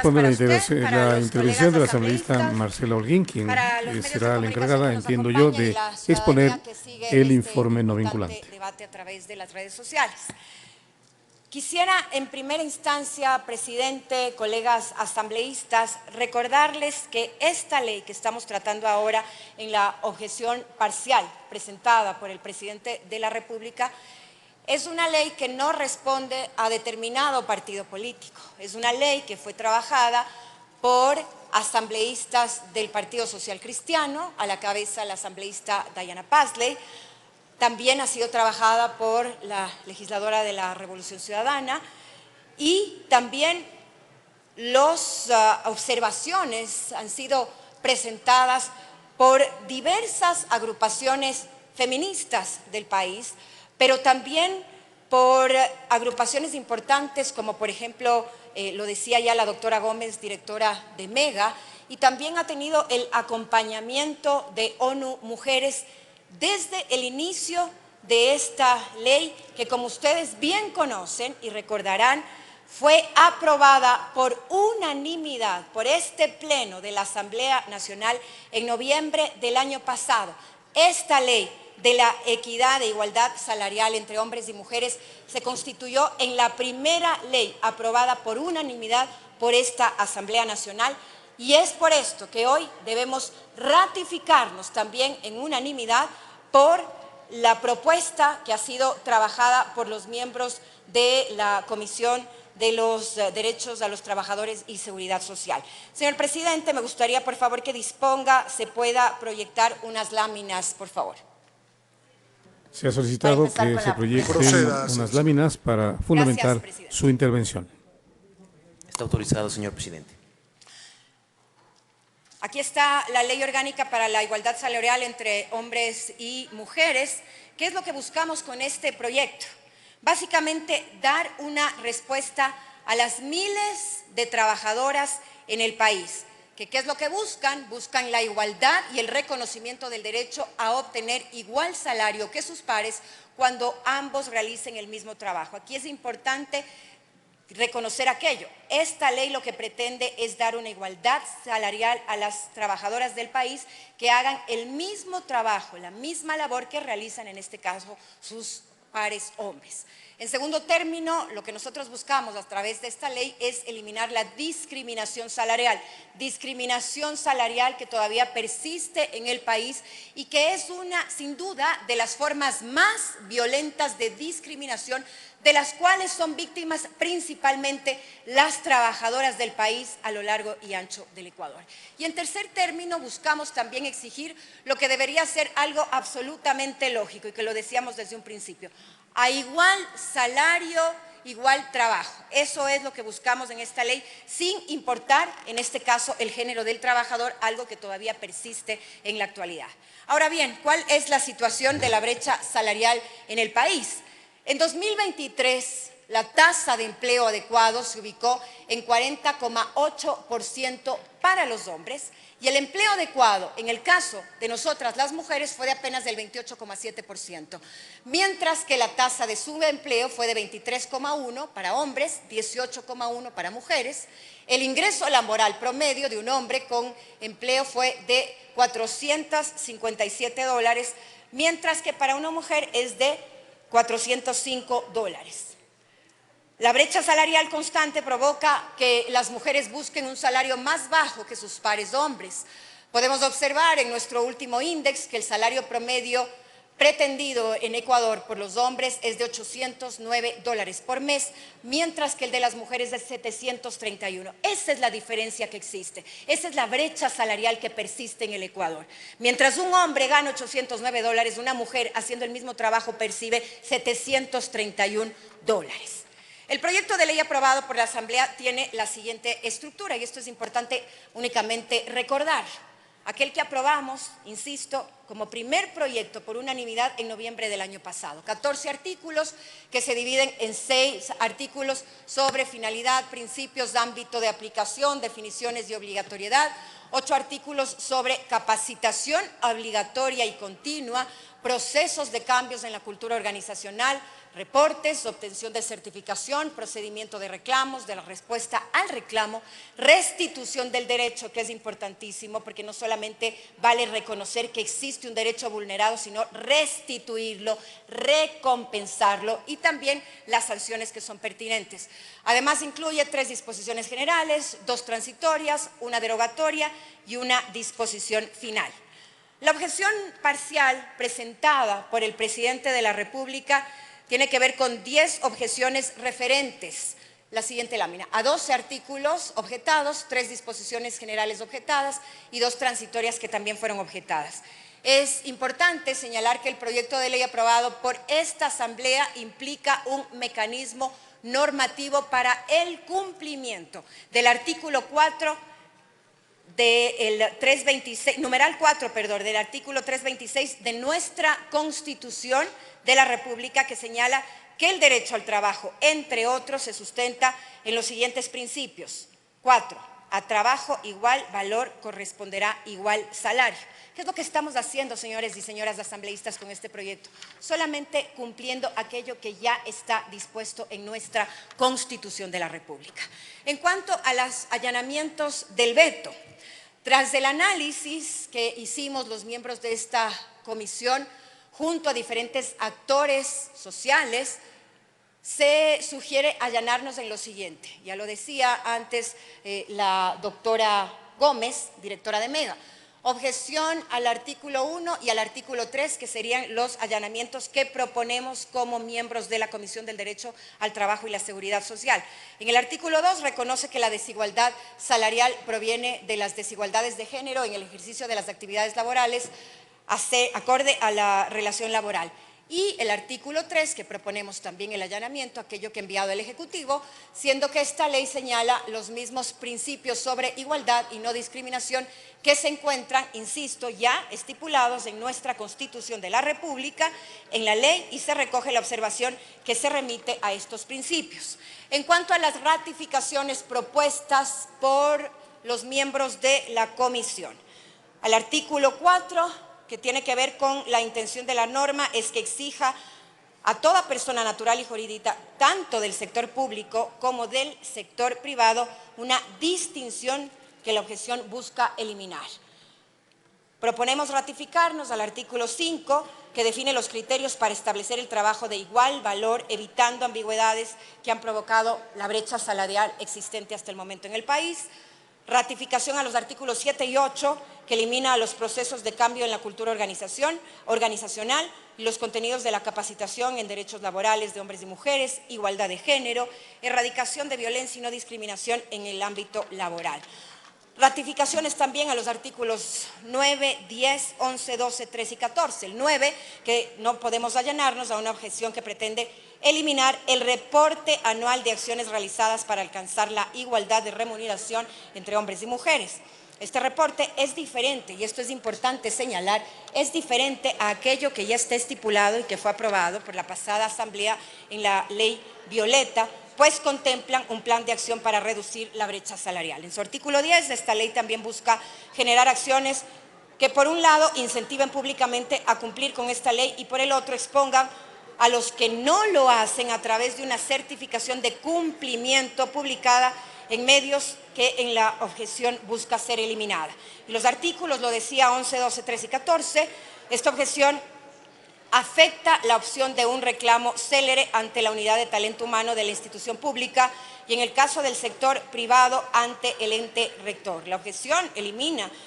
responder para la los intervención de la colegas asambleísta asambleístas, Marcela Holguín, quien para los medios de será la comunicación encargada, que nos entiendo yo, acompañan y de la exponer ciudadanía que sigue el este informe no importante vinculante. debate a través de las redes sociales. Quisiera en primera instancia, presidente, colegas asambleístas, recordarles que esta ley que estamos tratando ahora en la objeción parcial presentada por el presidente de la República es una ley que no responde a determinado partido político. Es una ley que fue trabajada por asambleístas del Partido Social Cristiano, a la cabeza la asambleísta Diana Pasley. También ha sido trabajada por la legisladora de la Revolución Ciudadana y también las observaciones han sido presentadas por diversas agrupaciones feministas del país, pero también por agrupaciones importantes como por ejemplo, lo decía ya la doctora Gómez, directora de MEGA, y también ha tenido el acompañamiento de ONU Mujeres desde el inicio de esta ley que, como ustedes bien conocen y recordarán, fue aprobada por unanimidad por este pleno de la Asamblea Nacional en noviembre del año pasado. Esta ley de la equidad e igualdad salarial entre hombres y mujeres se constituyó en la primera ley aprobada por unanimidad por esta Asamblea Nacional y es por esto que hoy debemos ratificarnos también en unanimidad por la propuesta que ha sido trabajada por los miembros de la Comisión de los Derechos a los Trabajadores y Seguridad Social. Señor presidente, me gustaría, por favor, que disponga, se pueda proyectar unas láminas, por favor. Se ha solicitado que se proyecten unas láminas para fundamentar su intervención. Está autorizado, señor presidente. Aquí está la Ley Orgánica para la Igualdad Salarial entre hombres y mujeres. ¿Qué es lo que buscamos con este proyecto? Básicamente, dar una respuesta a las miles de trabajadoras en el país. ¿Qué es lo que buscan? Buscan la igualdad y el reconocimiento del derecho a obtener igual salario que sus pares cuando ambos realicen el mismo trabajo. Aquí es importante reconocer aquello. Esta ley lo que pretende es dar una igualdad salarial a las trabajadoras del país que hagan el mismo trabajo, la misma labor que realizan en este caso sus pares hombres. En segundo término, lo que nosotros buscamos a través de esta ley es eliminar la discriminación salarial que todavía persiste en el país y que es una, sin duda, de las formas más violentas de discriminación de las cuales son víctimas principalmente las trabajadoras del país a lo largo y ancho del Ecuador. Y en tercer término, buscamos también exigir lo que debería ser algo absolutamente lógico y que lo decíamos desde un principio. A igual salario, igual trabajo. Eso es lo que buscamos en esta ley, sin importar, en este caso, el género del trabajador, algo que todavía persiste en la actualidad. Ahora bien, ¿cuál es la situación de la brecha salarial en el país? En 2023, la tasa de empleo adecuado se ubicó en 40,8% para los hombres y el empleo adecuado, en el caso de nosotras las mujeres, fue de apenas del 28,7%, mientras que la tasa de subempleo fue de 23,1% para hombres, 18,1% para mujeres. El ingreso laboral promedio de un hombre con empleo fue de $457, mientras que para una mujer es de $405. La brecha salarial constante provoca que las mujeres busquen un salario más bajo que sus pares hombres. Podemos observar en nuestro último índice que el salario promedio pretendido en Ecuador por los hombres es de $809 por mes, mientras que el de las mujeres es 731. Esa es la diferencia que existe. Esa es la brecha salarial que persiste en el Ecuador. Mientras un hombre gana $809, una mujer haciendo el mismo trabajo percibe $731. El proyecto de ley aprobado por la Asamblea tiene la siguiente estructura, y esto es importante únicamente recordar. Aquel que aprobamos, insisto, como primer proyecto por unanimidad en noviembre del año pasado. 14 artículos que se dividen en 6 artículos sobre finalidad, principios, ámbito de aplicación, definiciones y obligatoriedad. 8 artículos sobre capacitación obligatoria y continua, procesos de cambios en la cultura organizacional, reportes, obtención de certificación, procedimiento de reclamos, de la respuesta al reclamo, restitución del derecho, que es importantísimo, porque no solamente vale reconocer que existe un derecho vulnerado, sino restituirlo, recompensarlo y también las sanciones que son pertinentes. Además, incluye 3 disposiciones generales, 2 transitorias, una derogatoria y una disposición final. La objeción parcial presentada por el presidente de la República tiene que ver con 10 objeciones referentes, la siguiente lámina, a 12 artículos objetados, 3 disposiciones generales objetadas y 2 transitorias que también fueron objetadas. Es importante señalar que el proyecto de ley aprobado por esta Asamblea implica un mecanismo normativo para el cumplimiento del artículo 4 del 326, numeral 4, perdón, del artículo 326 de nuestra Constitución de la República, que señala que el derecho al trabajo, entre otros, se sustenta en los siguientes principios. 4. A trabajo igual valor corresponderá igual salario. ¿Qué es lo que estamos haciendo, señores y señoras asambleístas, con este proyecto? Solamente cumpliendo aquello que ya está dispuesto en nuestra Constitución de la República. En cuanto a los allanamientos del veto, tras el análisis que hicimos los miembros de esta comisión, junto a diferentes actores sociales, se sugiere allanarnos en lo siguiente. Ya lo decía antes la doctora Gómez, directora de MEDA. Objeción al artículo 1 y al artículo 3, que serían los allanamientos que proponemos como miembros de la Comisión del Derecho al Trabajo y la Seguridad Social. En el artículo 2 reconoce que la desigualdad salarial proviene de las desigualdades de género en el ejercicio de las actividades laborales acorde a la relación laboral. Y el artículo 3, que proponemos también el allanamiento, aquello que ha enviado el Ejecutivo, siendo que esta ley señala los mismos principios sobre igualdad y no discriminación que se encuentran, insisto, ya estipulados en nuestra Constitución de la República, en la ley, y se recoge la observación que se remite a estos principios. En cuanto a las ratificaciones propuestas por los miembros de la comisión, al artículo 4, que tiene que ver con la intención de la norma, es que exija a toda persona natural y jurídica, tanto del sector público como del sector privado, una distinción que la objeción busca eliminar. Proponemos ratificarnos al artículo 5, que define los criterios para establecer el trabajo de igual valor, evitando ambigüedades que han provocado la brecha salarial existente hasta el momento en el país. Ratificación a los artículos 7 y 8, que elimina los procesos de cambio en la cultura organizacional y los contenidos de la capacitación en derechos laborales de hombres y mujeres, igualdad de género, erradicación de violencia y no discriminación en el ámbito laboral. Ratificaciones también a los artículos 9, 10, 11, 12, 13 y 14. El 9, que no podemos allanarnos a una objeción que pretende eliminar el reporte anual de acciones realizadas para alcanzar la igualdad de remuneración entre hombres y mujeres. Este reporte es diferente, y esto es importante señalar, es diferente a aquello que ya está estipulado y que fue aprobado por la pasada Asamblea en la Ley Violeta, pues contemplan un plan de acción para reducir la brecha salarial. En su artículo 10, esta ley también busca generar acciones que, por un lado, incentiven públicamente a cumplir con esta ley y, por el otro, expongan a los que no lo hacen a través de una certificación de cumplimiento publicada en medios que en la objeción busca ser eliminada. Y los artículos, lo decía, 11, 12, 13 y 14, esta objeción afecta la opción de un reclamo célere ante la unidad de talento humano de la institución pública y en el caso del sector privado ante el ente rector. La objeción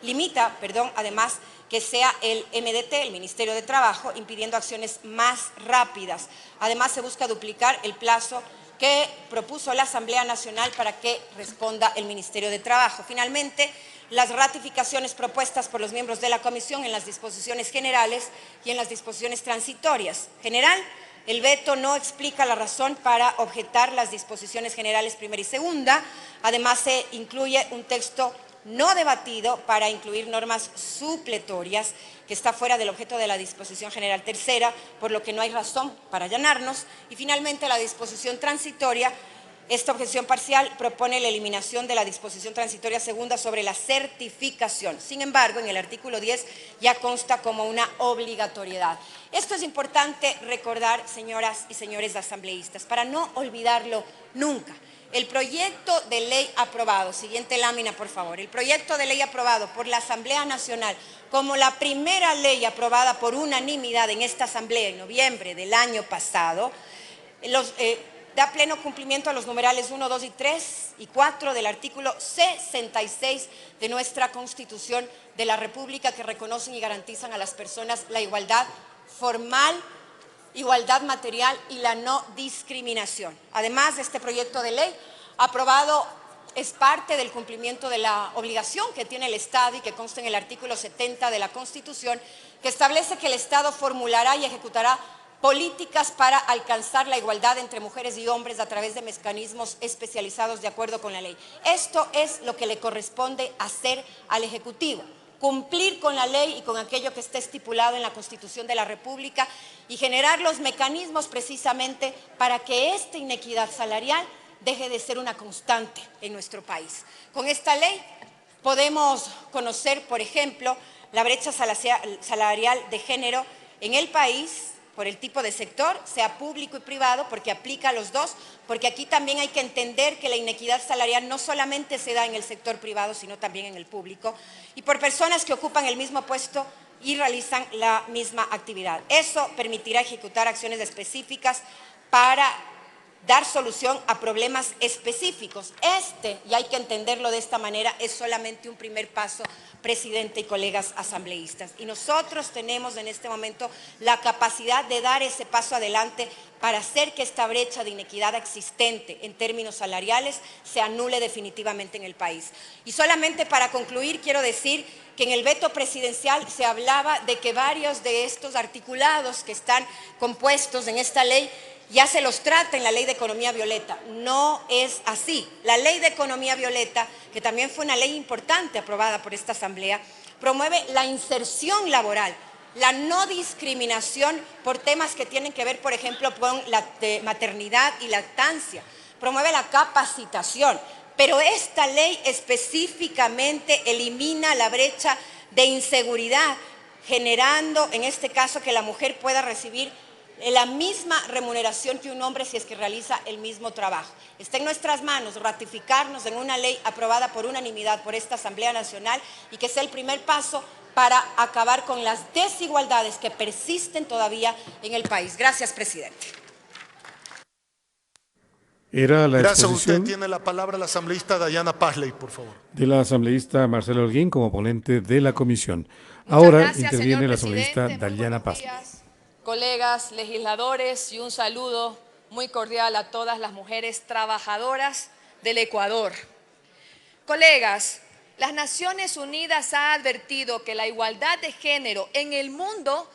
limita, además, que sea el MDT, el Ministerio de Trabajo, impidiendo acciones más rápidas. Además, se busca duplicar el plazo que propuso la Asamblea Nacional para que responda el Ministerio de Trabajo. Finalmente, las ratificaciones propuestas por los miembros de la Comisión en las disposiciones generales y en las disposiciones transitorias. General, el veto no explica la razón para objetar las disposiciones generales primera y segunda. Además, se incluye un texto no debatido para incluir normas supletorias que está fuera del objeto de la disposición general tercera, por lo que no hay razón para allanarnos. Y finalmente, la disposición transitoria Esta objeción parcial propone la eliminación de la disposición transitoria segunda sobre la certificación. Sin embargo, en el artículo 10 ya consta como una obligatoriedad. Esto es importante recordar, señoras y señores asambleístas, para no olvidarlo nunca. El proyecto de ley aprobado, siguiente lámina por favor, el proyecto de ley aprobado por la Asamblea Nacional como la primera ley aprobada por unanimidad en esta Asamblea en noviembre del año pasado, da pleno cumplimiento a los numerales 1, 2 y 3 y 4 del artículo 66 de nuestra Constitución de la República, que reconocen y garantizan a las personas la igualdad formal, igualdad material y la no discriminación. Además, este proyecto de ley aprobado es parte del cumplimiento de la obligación que tiene el Estado y que consta en el artículo 70 de la Constitución, que establece que el Estado formulará y ejecutará políticas para alcanzar la igualdad entre mujeres y hombres a través de mecanismos especializados de acuerdo con la ley. Esto es lo que le corresponde hacer al Ejecutivo: cumplir con la ley y con aquello que está estipulado en la Constitución de la República y generar los mecanismos precisamente para que esta inequidad salarial deje de ser una constante en nuestro país. Con esta ley podemos conocer, por ejemplo, la brecha salarial de género en el país por el tipo de sector, sea público y privado, porque aplica a los dos, porque aquí también hay que entender que la inequidad salarial no solamente se da en el sector privado, sino también en el público, y por personas que ocupan el mismo puesto y realizan la misma actividad. Eso permitirá ejecutar acciones específicas para dar solución a problemas específicos. Y hay que entenderlo de esta manera, es solamente un primer paso, presidente y colegas asambleístas. Y nosotros tenemos en este momento la capacidad de dar ese paso adelante para hacer que esta brecha de inequidad existente en términos salariales se anule definitivamente en el país. Y solamente para concluir, quiero decir que en el veto presidencial se hablaba de que varios de estos articulados que están compuestos en esta ley ya se los trata en la Ley de Economía Violeta. No es así. La Ley de Economía Violeta, que también fue una ley importante aprobada por esta Asamblea, promueve la inserción laboral, la no discriminación por temas que tienen que ver, por ejemplo, con la maternidad y lactancia, promueve la capacitación, pero esta ley específicamente elimina la brecha de inseguridad, generando en este caso que la mujer pueda recibir la misma remuneración que un hombre si es que realiza el mismo trabajo. Está en nuestras manos ratificarnos en una ley aprobada por unanimidad por esta Asamblea Nacional y que sea el primer paso para acabar con las desigualdades que persisten todavía en el país. Gracias, presidente. Era la Gracias a exposición usted. Tiene la palabra la asambleísta Dayana Pazley, por favor. de la asambleísta Marcela Holguín como ponente de la comisión. Muchas Ahora gracias, interviene señor la asambleísta presidente. Muy Dayana buenos Pazley. días, colegas legisladores, y un saludo muy cordial a todas las mujeres trabajadoras del Ecuador. Colegas, las Naciones Unidas ha advertido que la igualdad de género en el mundo